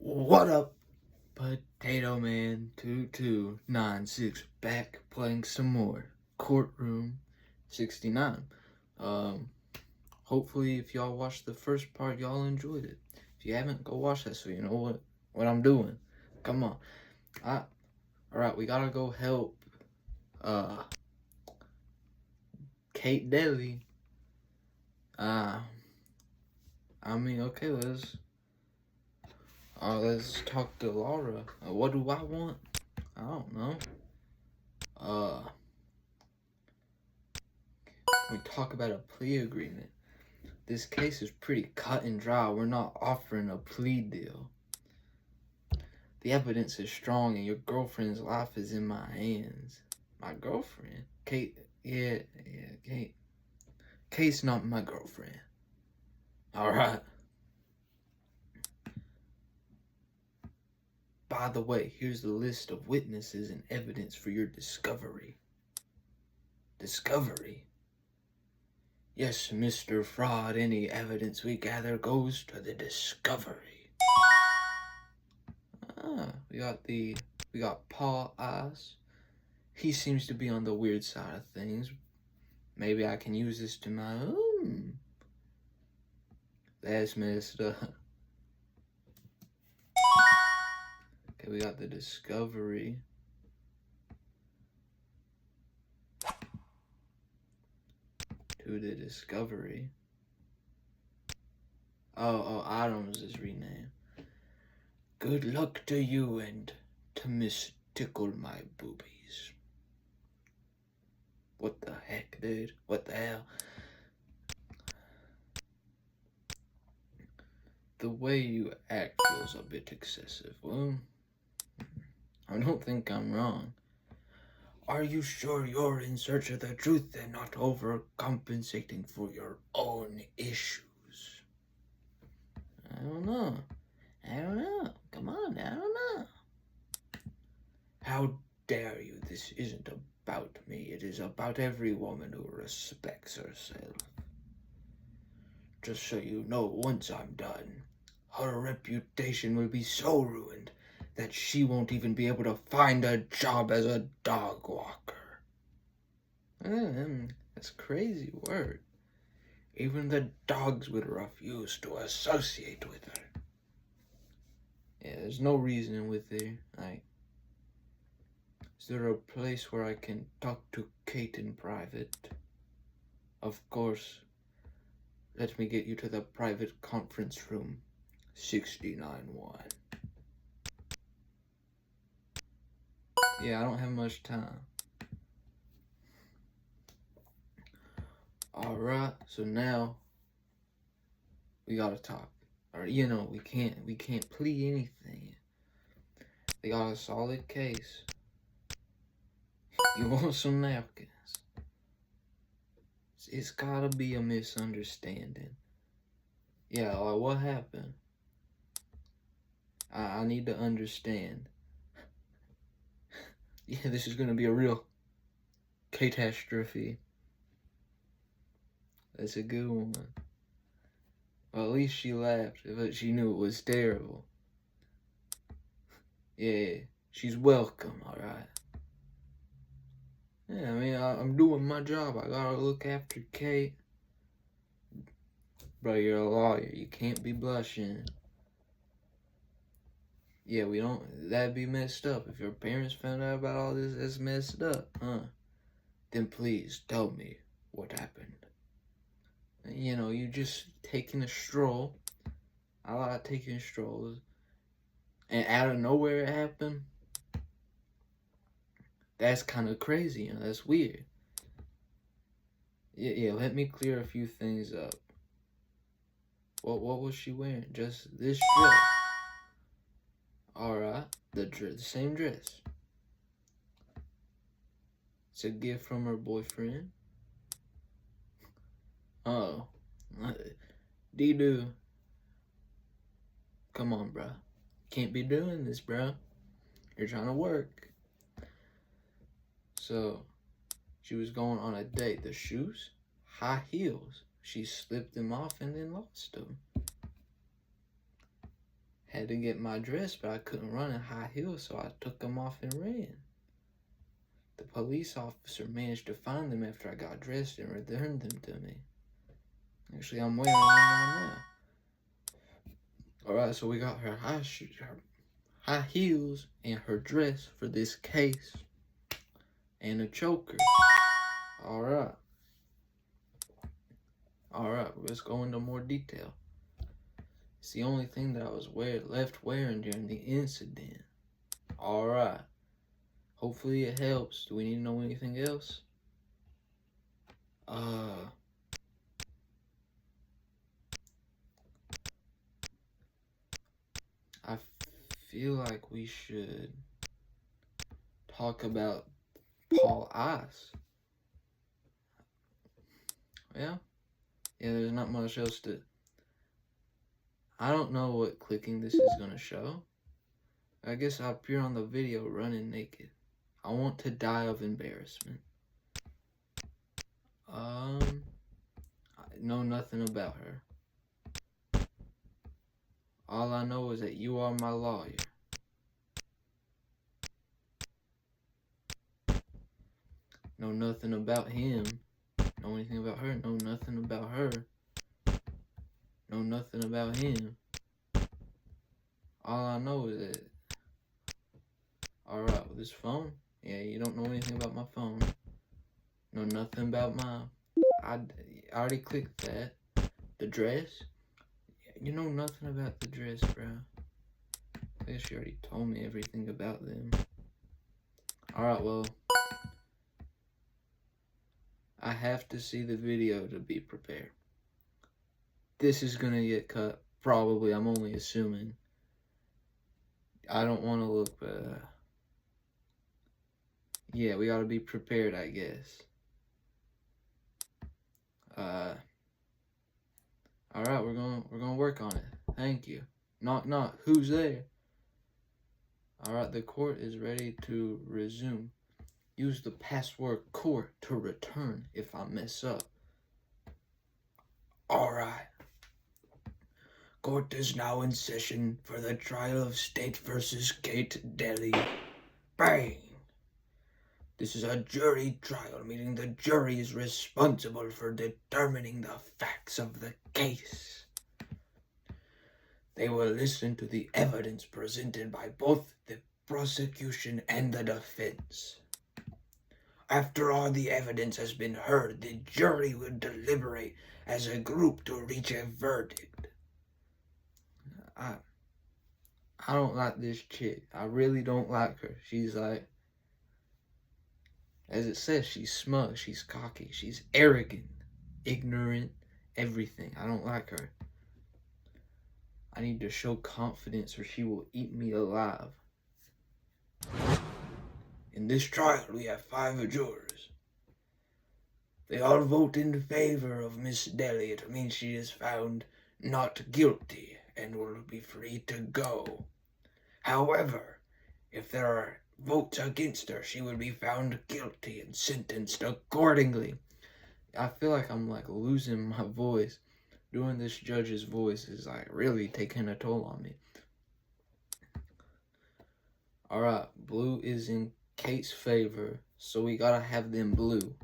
What up, Potato Man 2296 back playing some more Courtroom 69. Hopefully if y'all watched the first part, y'all enjoyed it. If you haven't, go watch that so you know what I'm doing. Come on. Alright, we gotta go help Kate Daly. Okay, let's talk to Laura. What do I want? I don't know. We talk about a plea agreement. This case is pretty cut and dry. We're not offering a plea deal. The evidence is strong and your girlfriend's life is in my hands. My girlfriend? Kate, yeah, Kate. Kate's not my girlfriend. Alright. By the way, here's the list of witnesses and evidence for your discovery. Discovery? Yes, Mr. Fraud, any evidence we gather goes to the discovery. We got Paul Ice. He seems to be on the weird side of things. Maybe I can use this to my own. That's messed up. Okay, we got the discovery. To the discovery. Oh, Adams is renamed. Good luck to you and to Miss Tickle My Boobies. What the heck, dude? What the hell? The way you act feels a bit excessive. Well, I don't think I'm wrong. Are you sure you're in search of the truth and not overcompensating for your own issues? I don't know. Come on, I don't know. How dare you? This isn't about me. It is about every woman who respects herself. Just so you know, once I'm done, her reputation will be so ruined that she won't even be able to find a job as a dog walker. That's crazy word. Even the dogs would refuse to associate with her. Yeah, there's no reasoning with her. Is there a place where I can talk to Kate in private? Of course. Let me get you to the private conference room, 69-1. Yeah, I don't have much time. Alright, so now we gotta talk. Or we can't plead anything. They got a solid case. You want some napkins? It's gotta be a misunderstanding. Yeah, like what happened? I need to understand. Yeah, this is gonna be a real catastrophe. That's a good one. Well, at least she laughed, but she knew it was terrible. Yeah, she's welcome, alright? Yeah, I mean, I'm doing my job. I gotta look after Kate. Bro, you're a lawyer. You can't be blushing. Yeah, that'd be messed up. If your parents found out about all this, that's messed up, huh? Then please tell me what happened. You just taking a stroll. I like taking strolls. And out of nowhere it happened. That's kind of crazy, that's weird. Yeah, let me clear a few things up. What was she wearing? Just this dress. Alright, the same dress. It's a gift from her boyfriend. Oh. D-do. Come on, bro. Can't be doing this, bro. You're trying to work. So, she was going on a date. The shoes? High heels. She slipped them off and then lost them. Had to get my dress, but I couldn't run in high heels, so I took them off and ran. The police officer managed to find them after I got dressed and returned them to me. Actually, I'm wearing them right now. Alright, so we got her high heels and her dress for this case. And a choker. Alright. Alright, let's go into more detail. It's the only thing that I was left wearing during the incident. Alright. Hopefully it helps. Do we need to know anything else? I feel like we should talk about Paul Ice. Yeah, there's not much else to... I don't know what clicking this is gonna show. I guess I appear on the video running naked. I want to die of embarrassment. I know nothing about her. All I know is that you are my lawyer. Know nothing about him. Know anything about her? Know nothing about her. Know nothing about him. All I know is that... Alright, with this phone? Yeah, you don't know anything about my phone. Know nothing about my... I already clicked that. The dress? You know nothing about the dress, bro. I guess you already told me everything about them. Alright, well... I have to see the video to be prepared. This is gonna get cut. Probably, I'm only assuming. I don't want to look, but... yeah, we gotta be prepared, I guess. Alright, we're gonna work on it. Thank you. Knock knock. Who's there? Alright, the court is ready to resume. Use the password court to return if I mess up. Alright. Court is now in session for the trial of State versus Kate Deli. Bang! This is a jury trial, meaning the jury is responsible for determining the facts of the case. They will listen to the evidence presented by both the prosecution and the defense. After all the evidence has been heard, the jury will deliberate as a group to reach a verdict. I don't like this chick. I really don't like her. She's like... as it says, she's smug, she's cocky, she's arrogant, ignorant, everything. I don't like her. I need to show confidence or she will eat me alive. In this trial, we have 5 jurors. They all vote in favor of Miss Deli. It means she is found not guilty and will be free to go. However, if there are votes against her, she would be found guilty and sentenced accordingly. I feel like I'm like losing my voice. Doing this judge's voice is like really taking a toll on me. Alright, blue is in Kate's favor, so we gotta have them blue.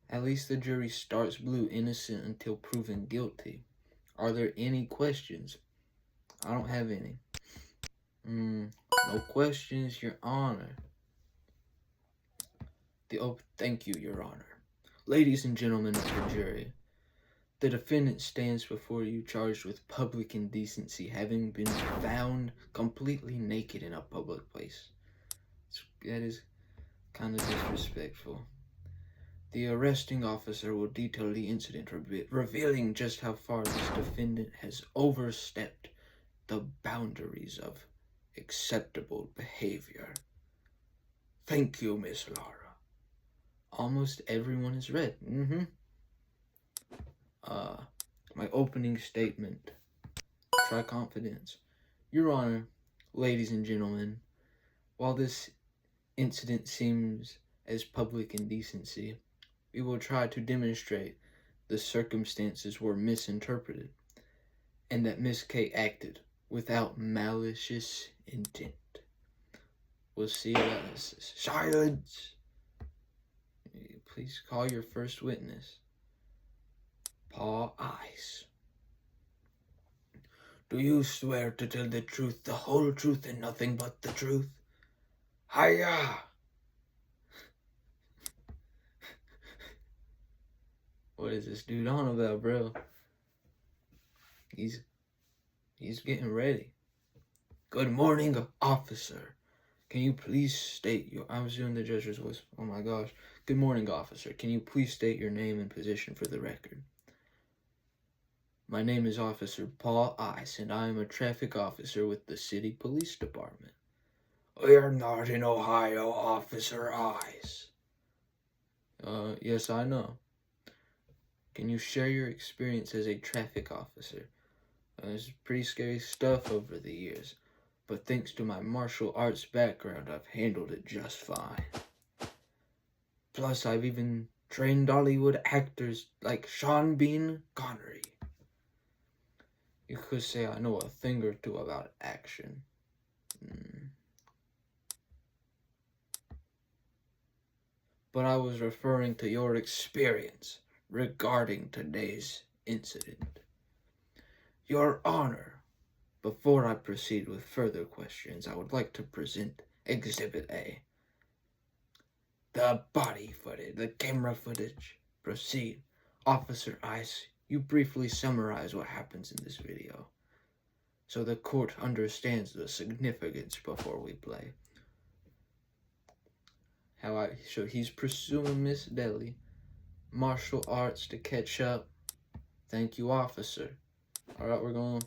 At least the jury starts blue, innocent until proven guilty. Are there any questions? I don't have any. No questions, Your Honor. Thank you, Your Honor. Ladies and gentlemen of the jury, the defendant stands before you charged with public indecency, having been found completely naked in a public place. That is kind of disrespectful. The arresting officer will detail the incident, revealing just how far this defendant has overstepped the boundaries of acceptable behavior. Thank you, Miss Lara. Almost everyone is read. My opening statement. Try confidence. Your Honor, ladies and gentlemen, while this incident seems as public indecency, we will try to demonstrate the circumstances were misinterpreted and that Miss Kate acted without malicious intent. We'll see that. Silence! Please call your first witness. Paul Ice. Do you swear to tell the truth, the whole truth, and nothing but the truth? Hiya! What is this dude on about, bro? He's getting ready. Good morning, officer. Can you please state your... I was doing the judge's voice. Oh my gosh. Good morning, officer. Can you please state your name and position for the record? My name is Officer Paul Ice, and I am a traffic officer with the City Police Department. We are not in Ohio, Officer Ice. Yes, I know. Can you share your experience as a traffic officer? There's pretty scary stuff over the years, but thanks to my martial arts background, I've handled it just fine. Plus, I've even trained Hollywood actors like Sean Bean Connery. You could say I know a thing or two about action. But I was referring to your experience regarding today's incident. Your Honor, before I proceed with further questions, I would like to present Exhibit A. The body footage, the camera footage. Proceed. Officer Ice, you briefly summarize what happens in this video, so the court understands the significance before we play. So he's pursuing Miss Deli. Martial arts to catch up. Thank you, officer. Alright, we're going.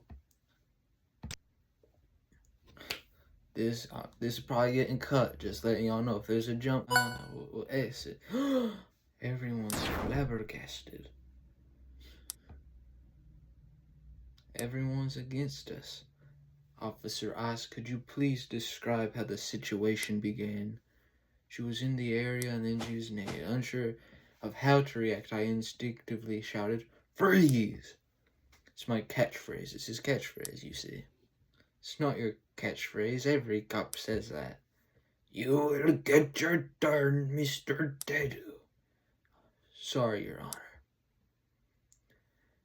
This is probably getting cut. Just letting y'all know. If there's a jump, we'll exit. Everyone's flabbergasted. Everyone's against us. Officer Ice, could you please describe how the situation began? She was in the area and then she was naked. Unsure of how to react, I instinctively shouted, "Freeze!" It's my catchphrase. It's his catchphrase, you see. It's not your catchphrase. Every cop says that. You will get your turn, Mr. Dedu. Sorry, Your Honor.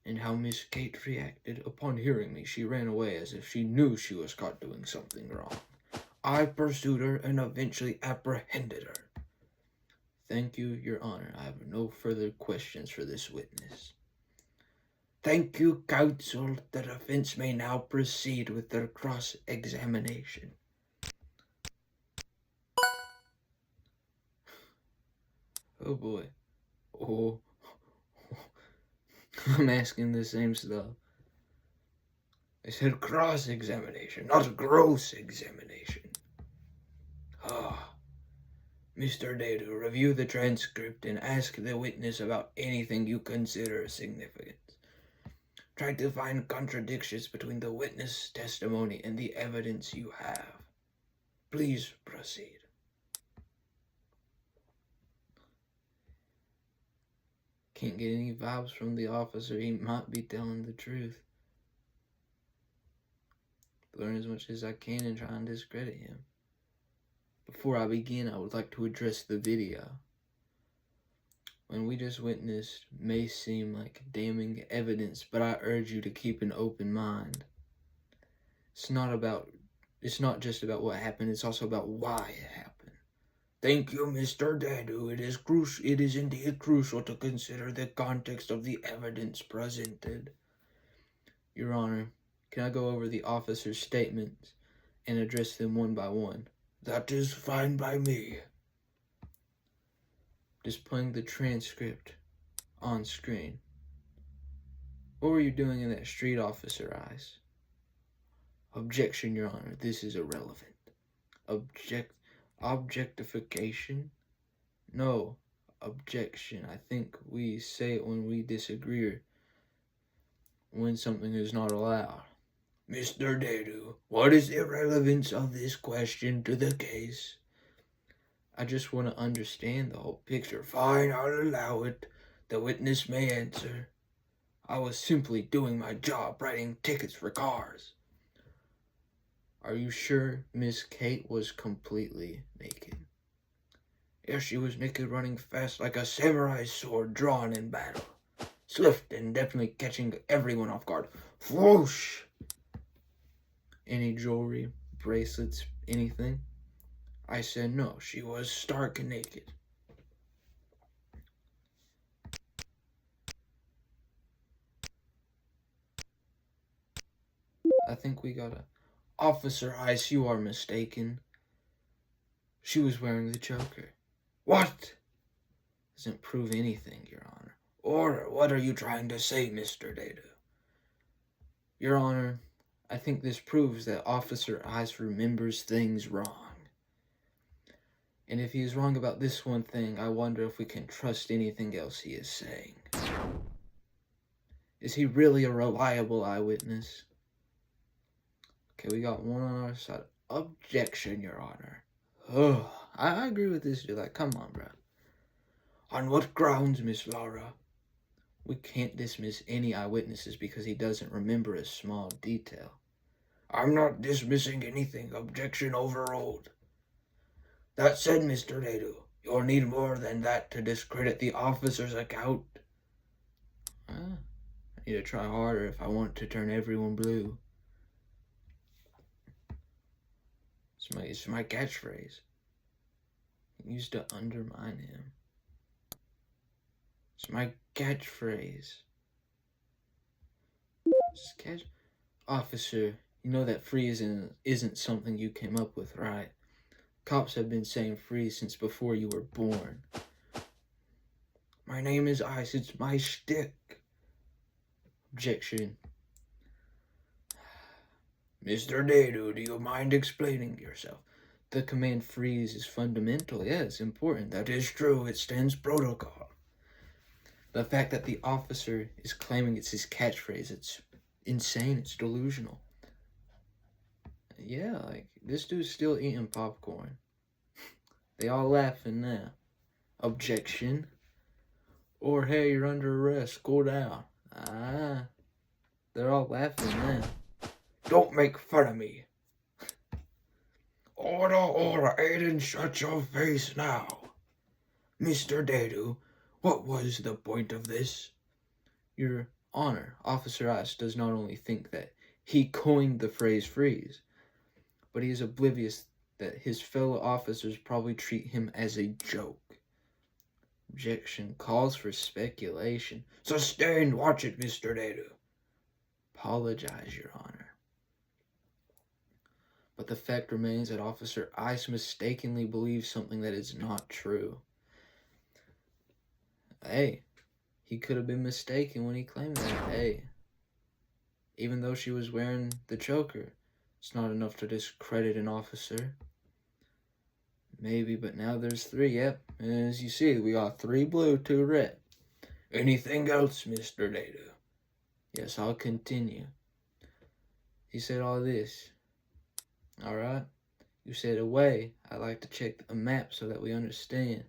And how Miss Kate reacted upon hearing me. She ran away as if she knew she was caught doing something wrong. I pursued her and eventually apprehended her. Thank you, Your Honor. I have no further questions for this witness. Thank you, counsel. The defense may now proceed with their cross-examination. Oh boy. Oh. I'm asking the same stuff. I said cross-examination, not gross examination. Mr. Dedu, review the transcript and ask the witness about anything you consider significant. Try to find contradictions between the witness testimony and the evidence you have. Please proceed. Can't get any vibes from the officer. He might be telling the truth. Learn as much as I can and try and discredit him. Before I begin, I would like to address the video. When we just witnessed may seem like damning evidence, but I urge you to keep an open mind. It's not just about what happened, it's also about why it happened. Thank you, Mr. Dedu. It is indeed crucial to consider the context of the evidence presented. Your Honor, can I go over the officer's statements and address them one by one? That is fine by me. Displaying the transcript on screen. What were you doing in that street, Officer Ice? Objection, Your Honor. This is irrelevant. Objectification? No. Objection. I think we say it when we disagree or when something is not allowed. Mr. Dedu, what is the relevance of this question to the case? I just want to understand the whole picture. Fine, I'll allow it. The witness may answer. I was simply doing my job, writing tickets for cars. Are you sure Miss Kate was completely naked? Yes, she was naked, running fast like a samurai sword drawn in battle. Swift and definitely catching everyone off guard. Whoosh! Any jewelry, bracelets, anything? I said no, she was stark naked. I think we got a... Officer Ice, you are mistaken. She was wearing the choker. What? Doesn't prove anything, Your Honor. Or what are you trying to say, Mr. Data? Your Honor, I think this proves that Officer Ice remembers things wrong. And if he is wrong about this one thing, I wonder if we can trust anything else he is saying. Is he really a reliable eyewitness? Okay, we got one on our side. Objection, Your Honor. Oh, I agree with this dude. Like, come on, bro. On what grounds, Miss Laura? We can't dismiss any eyewitnesses because he doesn't remember a small detail. I'm not dismissing anything. Objection overruled. That said, Mr. Nadu, you'll need more than that to discredit the officer's account. I need to try harder if I want to turn everyone blue. It's my catchphrase. Used to undermine him. It's my catchphrase. Officer, you know that free isn't something you came up with, right? Cops have been saying free since before you were born. My name is Ice. It's my shtick. Objection. Mr. Dadu, do you mind explaining yourself? The command freeze is fundamental. Yeah, it's important. That is true. It stands protocol. The fact that the officer is claiming it's his catchphrase, it's insane. It's delusional. Yeah, like, this dude's still eating popcorn. They all laughing now. Objection. Or, hey, you're under arrest. Go down. They're all laughing now. Don't make fun of me. Order, Aiden, shut your face now. Mr. Dadu, what was the point of this? Your Honor, Officer Ice does not only think that he coined the phrase freeze, but he is oblivious that his fellow officers probably treat him as a joke. Objection calls for speculation. Sustained. Watch it, Mr. Dadu. Apologize, Your Honor. But the fact remains that Officer Ice mistakenly believes something that is not true. Hey, he could have been mistaken when he claimed that. Hey, even though she was wearing the choker, it's not enough to discredit an officer. Maybe, but now there's 3. Yep, as you see, we got 3 blue, 2 red. Anything else, Mr. Dadu? Yes, I'll continue. He said all this. Alright? You said away. I like to check a map so that we understand.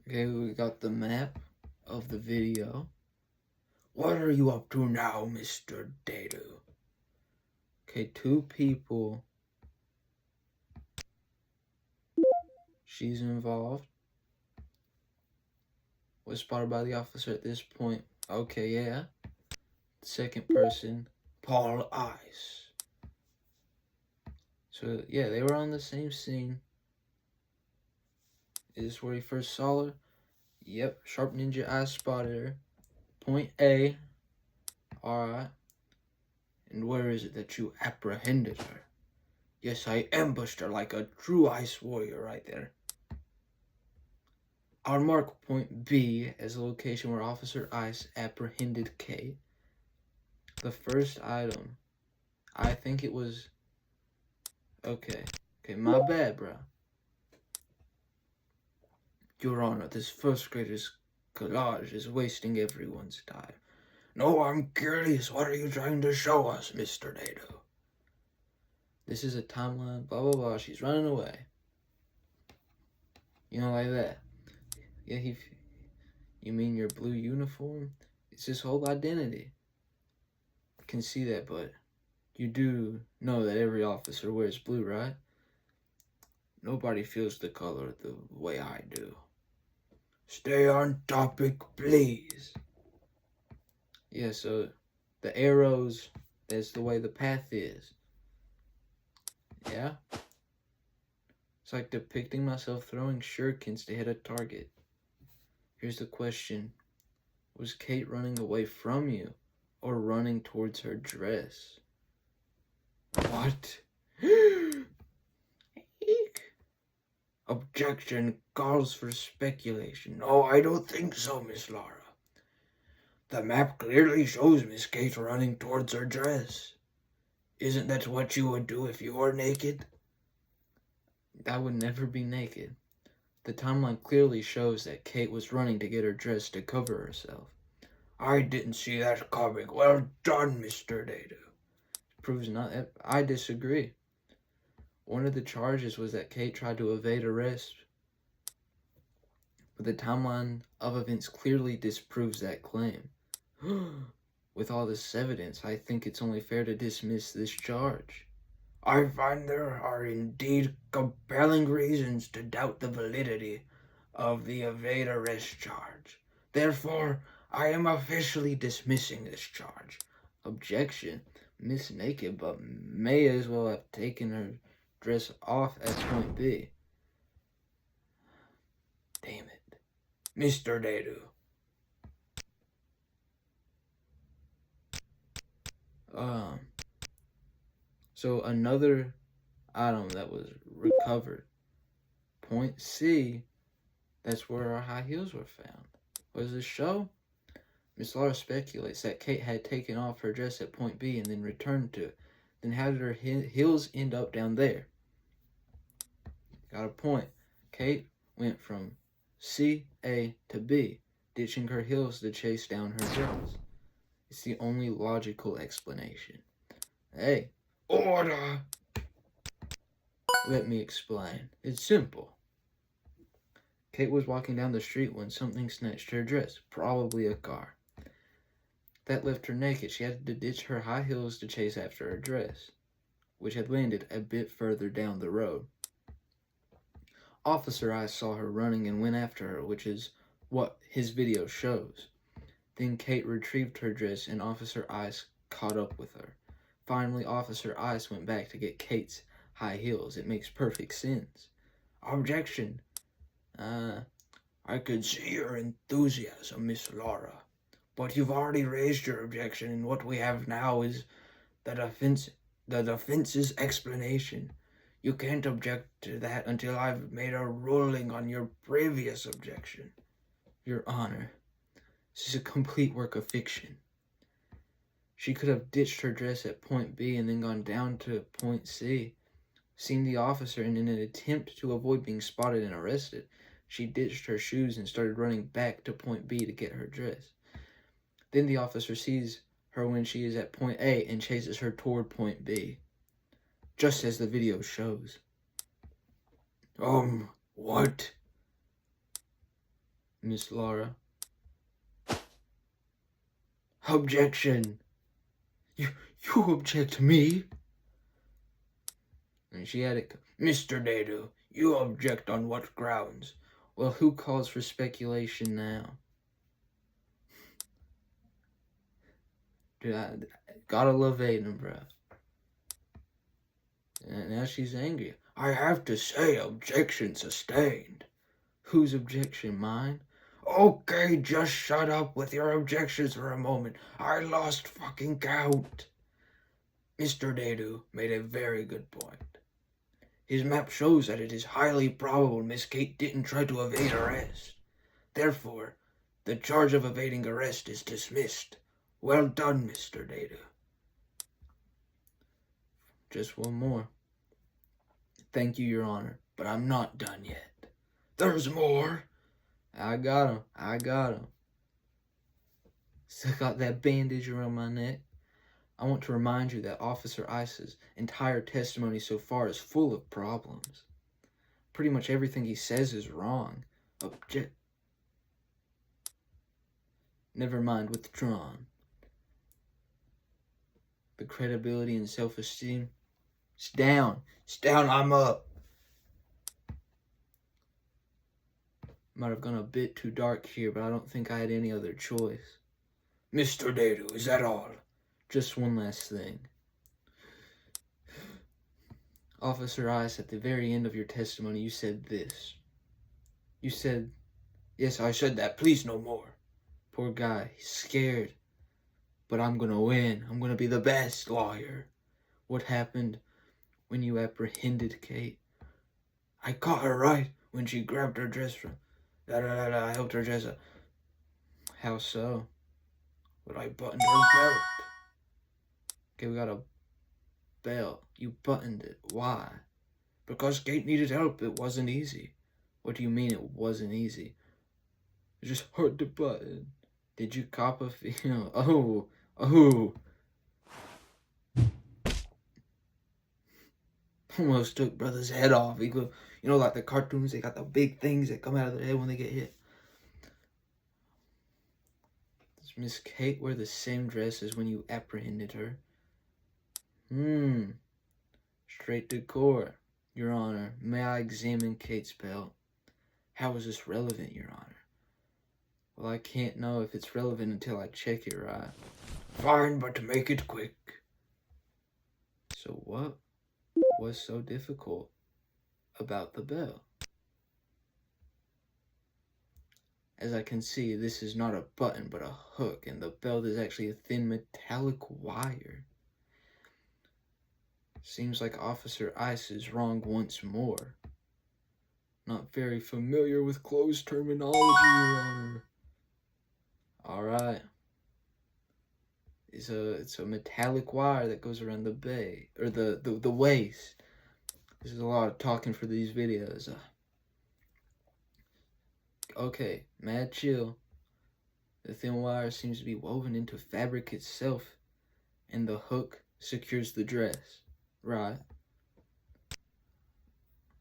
Okay, we got the map of the video. What are you up to now, Mr. Dadu? Okay, 2 people. She's involved. Was spotted by the officer at this point. Okay, yeah. Second person, Paul Ice. So, yeah, they were on the same scene. Is this where he first saw her? Yep, Sharp Ninja Eye spotted her. Point A. Alright. And where is it that you apprehended her? Yes, I ambushed her like a true ice warrior right there. I'll mark point B as the location where Officer Ice apprehended Kate. The first item. I think it was... Okay, my bad, bro. Your Honor, this first grader's collage is wasting everyone's time. No, I'm curious. What are you trying to show us, Mr. Dadu? This is a timeline, blah, blah, blah. She's running away. You know, like that. Yeah, you mean your blue uniform It's his whole identity. I can see that, but you do know that every officer wears blue, right? Nobody feels the color the way I do. Stay on topic, please. Yeah, so the arrows, that's the way the path is. Yeah? It's like depicting myself throwing shurikens to hit a target. Here's the question. Was Kate running away from you or running towards her dress? What? Objection calls for speculation. No, I don't think so, Miss Laura. The map clearly shows Miss Kate running towards her dress. Isn't that what you would do if you were naked? I would never be naked. The timeline clearly shows that Kate was running to get her dress to cover herself. I didn't see that coming. Well done, Mr. Data. Proves not. I disagree. One of the charges was that Kate tried to evade arrest, but the timeline of events clearly disproves that claim. With all this evidence, I think it's only fair to dismiss this charge. I find there are indeed compelling reasons to doubt the validity of the evade arrest charge. Therefore, I am officially dismissing this charge. Objection. Miss Naked, but may as well have taken her dress off at point B. Damn it. Mr. Dadu. So another item that was recovered. Point C, that's where our high heels were found. What does this show? Miss Laura speculates that Kate had taken off her dress at point B and then returned to it. Then how did her heels end up down there? Got a point. Kate went from C, A to B, ditching her heels to chase down her dress. It's the only logical explanation. Hey, order! Let me explain. It's simple. Kate was walking down the street when something snatched her dress, probably a car. That left her naked. She had to ditch her high heels to chase after her dress, which had landed a bit further down the road. Officer Ice saw her running and went after her, which is what his video shows. Then Kate retrieved her dress and Officer Ice caught up with her. Finally, Officer Ice went back to get Kate's high heels. It makes perfect sense. Objection. I could see your enthusiasm, Miss Laura. But you've already raised your objection, and what we have now is the defense's explanation. You can't object to that until I've made a ruling on your previous objection. Your Honor, this is a complete work of fiction. She could have ditched her dress at point B and then gone down to point C, seen the officer, and in an attempt to avoid being spotted and arrested, she ditched her shoes and started running back to point B to get her dress. Then the officer sees her when she is at point A and chases her toward point B, just as the video shows. What? Miss Laura. Objection. You object me? And she had it. Mr. Dadu, you object on what grounds? Well, who calls for speculation now? Dude, I gotta love Aiden, bro. And now she's angry. I have to say, objection sustained. Whose objection, mine? Okay, just shut up with your objections for a moment. I lost fucking count. Mr. Dadu made a very good point. His map shows that it is highly probable Miss Kate didn't try to evade arrest. Therefore, the charge of evading arrest is dismissed. Well done, Mr. Dadu. Just one more. Thank you, Your Honor, but I'm not done yet. There's more. I got him. Still got that bandage around my neck. I want to remind you that Officer Ice's entire testimony so far is full of problems. Pretty much everything he says is wrong. Never mind, withdrawn. The credibility and self-esteem. It's down. It's down, I'm up. Might have gone a bit too dark here, but I don't think I had any other choice. Mr. Dado, is that all? Just one last thing. Officer Ice, at the very end of your testimony, you said this. You said, yes, I said that. Please, no more. Poor guy. He's scared. But I'm gonna win. I'm gonna be the best lawyer. What happened when you apprehended Kate? I caught her right when she grabbed her dress from... I helped her dress up. How so? But I buttoned her belt. Okay, we got a belt. You buttoned it. Why? Because Kate needed help. It wasn't easy. What do you mean it wasn't easy? It's just hard to button. Did you cop a feel? Oh. Almost took brother's head off. He go, you know, like the cartoons, they got the big things that come out of their head when they get hit. Does Miss Kate wear the same dress as when you apprehended her? Straight to court, Your Honor. May I examine Kate's belt? How is this relevant, Your Honor? Well, I can't know if it's relevant until I check it, right? Fine, but to make it quick. So what was so difficult about the belt? As I can see, this is not a button, but a hook, and the belt is actually a thin metallic wire. Seems like Officer Ice is wrong once more. Not very familiar with closed terminology, Your Honor. Alright. It's a metallic wire that goes around the bay, or the waist. This is a lot of talking for these videos. Okay, mad chill. The thin wire seems to be woven into fabric itself, and the hook secures the dress. Right.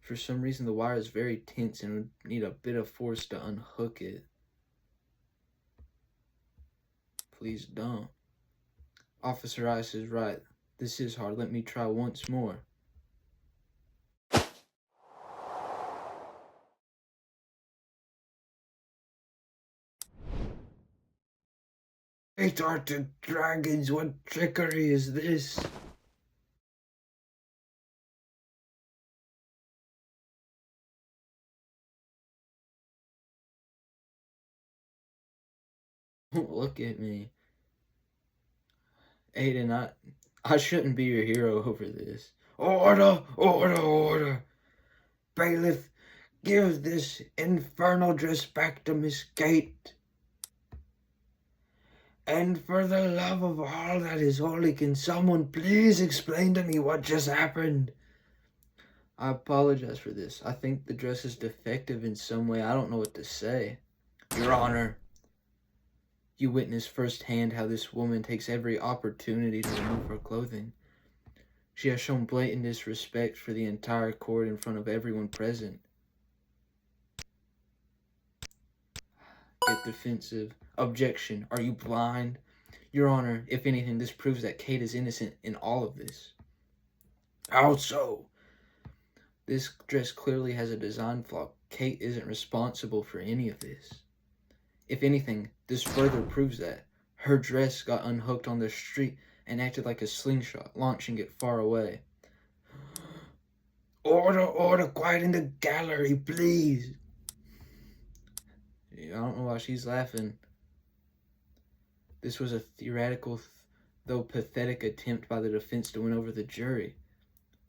For some reason, the wire is very tense and would need a bit of force to unhook it. Please don't. Officer Ice is right. This is hard. Let me try once more. Great Arctic dragons, what trickery is this? Look at me. Aiden, I shouldn't be your hero over this. Order, order, order. Bailiff, give this infernal dress back to Miss Kate. And for the love of all that is holy, can someone please explain to me what just happened? I apologize for this. I think the dress is defective in some way. I don't know what to say. Your Honor, you witnessed firsthand how this woman takes every opportunity to remove her clothing. She has shown blatant disrespect for the entire court in front of everyone present. Get defensive. Objection. Are you blind? Your Honor, if anything, this proves that Kate is innocent in all of this. How so? This dress clearly has a design flaw. Kate isn't responsible for any of this. If anything, this further proves that. Her dress got unhooked on the street and acted like a slingshot, launching it far away. Order, order, quiet in the gallery, please. I don't know why she's laughing. This was a theoretical, though pathetic, attempt by the defense to win over the jury.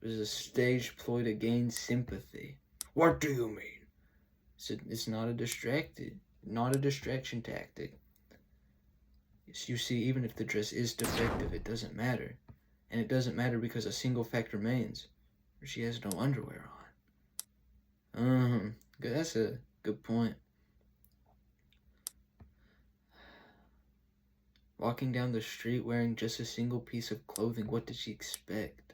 It was a staged ploy to gain sympathy. What do you mean? It's not a distraction tactic. You see, even if the dress is defective, it doesn't matter. And it doesn't matter because a single fact remains. She has no underwear on. That's a good point. Walking down the street wearing just a single piece of clothing, what did she expect?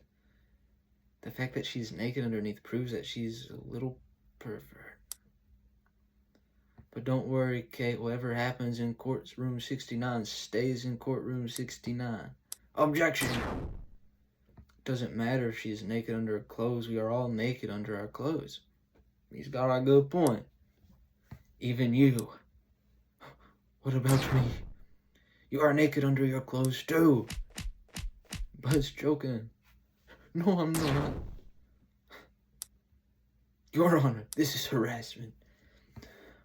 The fact that she's naked underneath proves that she's a little pervert. But don't worry, Kate. Whatever happens in Courtroom 69 stays in Courtroom 69. Objection! Doesn't matter if she is naked under her clothes. We are all naked under our clothes. He's got a good point. Even you. What about me? You are naked under your clothes too. Buzz joking. No, I'm not. Your Honor, this is harassment.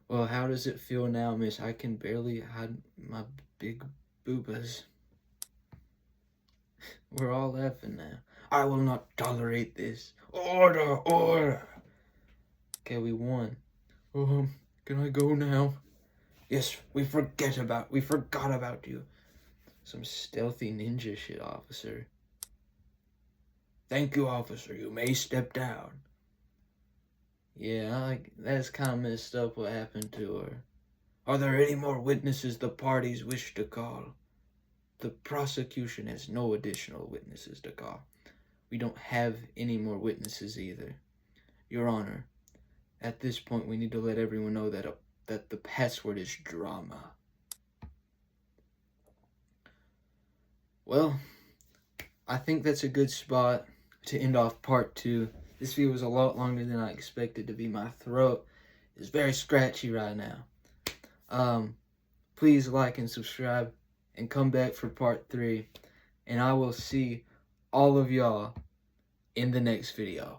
Well, how does it feel now, miss? I can barely hide my big boobas. We're all laughing now. I will not tolerate this. Order, order. Okay, we won. Can I go now? Yes, we forgot about you. Some stealthy ninja shit, officer. Thank you, officer. You may step down. Yeah, that's kind of messed up what happened to her. Are there any more witnesses the parties wish to call? The prosecution has no additional witnesses to call. We don't have any more witnesses either. Your Honor, at this point we need to let everyone know that the password is drama. Well, I think that's a good spot to end off part 2. This video was a lot longer than I expected to be. My throat is very scratchy right now. Please like and subscribe and come back for part 3. And I will see all of y'all in the next video.